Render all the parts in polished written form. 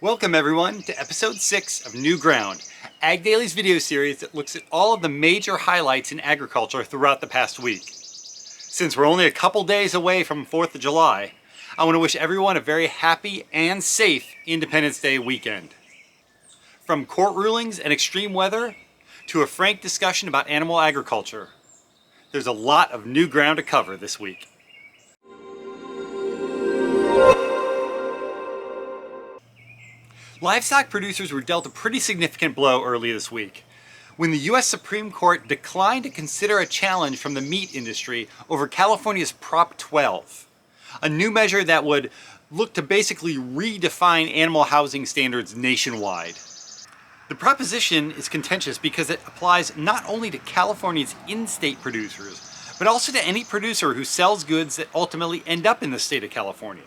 Welcome everyone to episode 6 of New Ground, AgDaily's video series that looks at all of the major highlights in agriculture throughout the past week. Since we're only a couple days away from 4th of July, I want to wish everyone a very happy and safe Independence Day weekend. From court rulings and extreme weather to a frank discussion about animal agriculture, there's a lot of new ground to cover this week. Livestock producers were dealt a pretty significant blow early this week when the U.S. Supreme Court declined to consider a challenge from the meat industry over California's Prop 12, a new measure that would look to basically redefine animal housing standards nationwide. The proposition is contentious because it applies not only to California's in-state producers, but also to any producer who sells goods that ultimately end up in the state of California.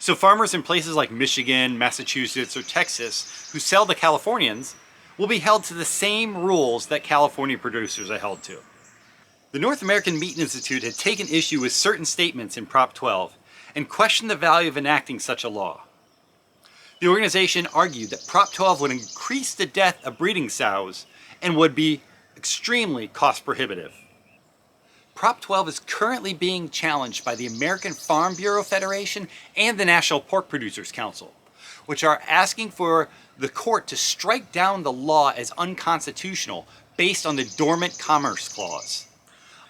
So farmers in places like Michigan, Massachusetts, or Texas who sell to Californians will be held to the same rules that California producers are held to. The North American Meat Institute had taken issue with certain statements in Prop 12 and questioned the value of enacting such a law. The organization argued that Prop 12 would increase the death of breeding sows and would be extremely cost prohibitive. Prop 12 is currently being challenged by the American Farm Bureau Federation and the National Pork Producers Council, which are asking for the court to strike down the law as unconstitutional based on the Dormant Commerce Clause.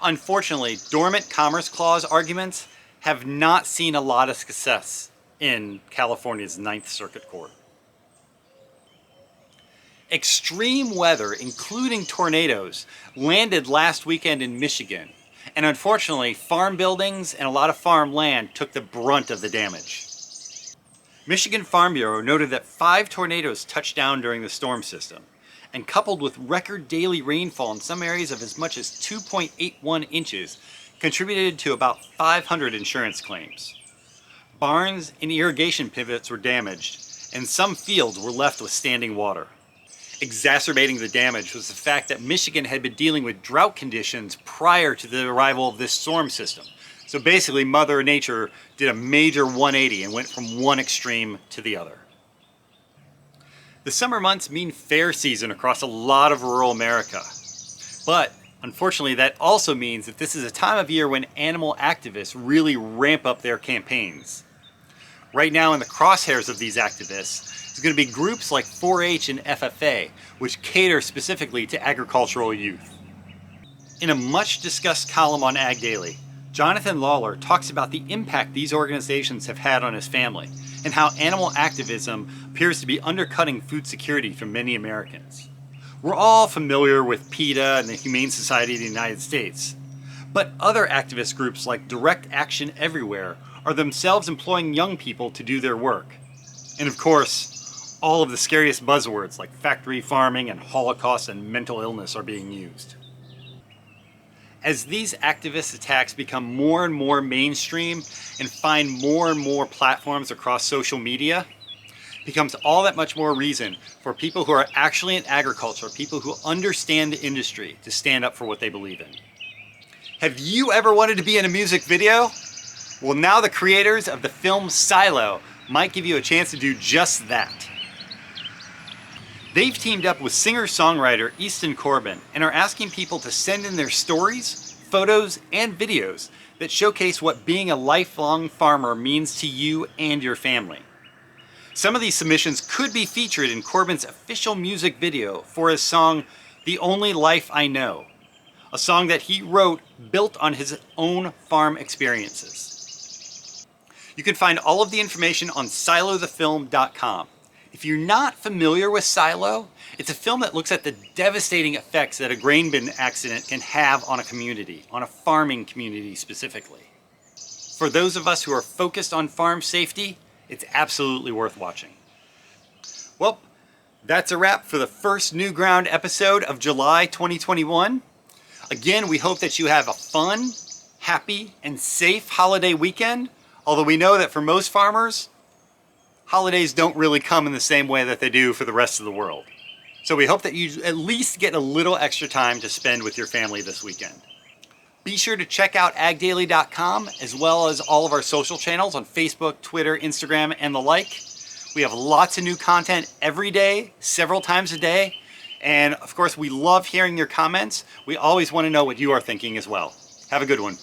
Unfortunately, Dormant Commerce Clause arguments have not seen a lot of success in California's Ninth Circuit Court. Extreme weather, including tornadoes, landed last weekend in Michigan. And unfortunately, farm buildings and a lot of farm land took the brunt of the damage. Michigan Farm Bureau noted that 5 tornadoes touched down during the storm system, and coupled with record daily rainfall in some areas of as much as 2.81 inches, contributed to about 500 insurance claims. Barns and irrigation pivots were damaged, and some fields were left with standing water. Exacerbating the damage was the fact that Michigan had been dealing with drought conditions prior to the arrival of this storm system. So basically, Mother Nature did a major 180 and went from one extreme to the other. The summer months mean fair season across a lot of rural America. But unfortunately, that also means that this is a time of year when animal activists really ramp up their campaigns. Right now, in the crosshairs of these activists, is going to be groups like 4-H and FFA, which cater specifically to agricultural youth. In a much discussed column on AgDaily, Jonathan Lawler talks about the impact these organizations have had on his family and how animal activism appears to be undercutting food security for many Americans. We're all familiar with PETA and the Humane Society of the United States, but other activist groups like Direct Action Everywhere are themselves employing young people to do their work. And of course, all of the scariest buzzwords like factory farming and Holocaust and mental illness are being used. As these activist attacks become more and more mainstream and find more and more platforms across social media, it becomes all that much more reason for people who are actually in agriculture, people who understand the industry, to stand up for what they believe in. Have you ever wanted to be in a music video? Well, now the creators of the film Silo might give you a chance to do just that. They've teamed up with singer-songwriter Easton Corbin and are asking people to send in their stories, photos, and videos that showcase what being a lifelong farmer means to you and your family. Some of these submissions could be featured in Corbin's official music video for his song, The Only Life I Know, a song that he wrote built on his own farm experiences. You can find all of the information on silothefilm.com. If you're not familiar with Silo, it's a film that looks at the devastating effects that a grain bin accident can have on a community, on a farming community specifically. For those of us who are focused on farm safety, it's absolutely worth watching. Well, that's a wrap for the first New Ground episode of July 2021. Again, we hope that you have a fun, happy, and safe holiday weekend, although we know that for most farmers, holidays don't really come in the same way that they do for the rest of the world. So we hope that you at least get a little extra time to spend with your family this weekend. Be sure to check out agdaily.com as well as all of our social channels on Facebook, Twitter, Instagram, and the like. We have lots of new content every day, several times a day. And of course, we love hearing your comments. We always want to know what you are thinking as well. Have a good one.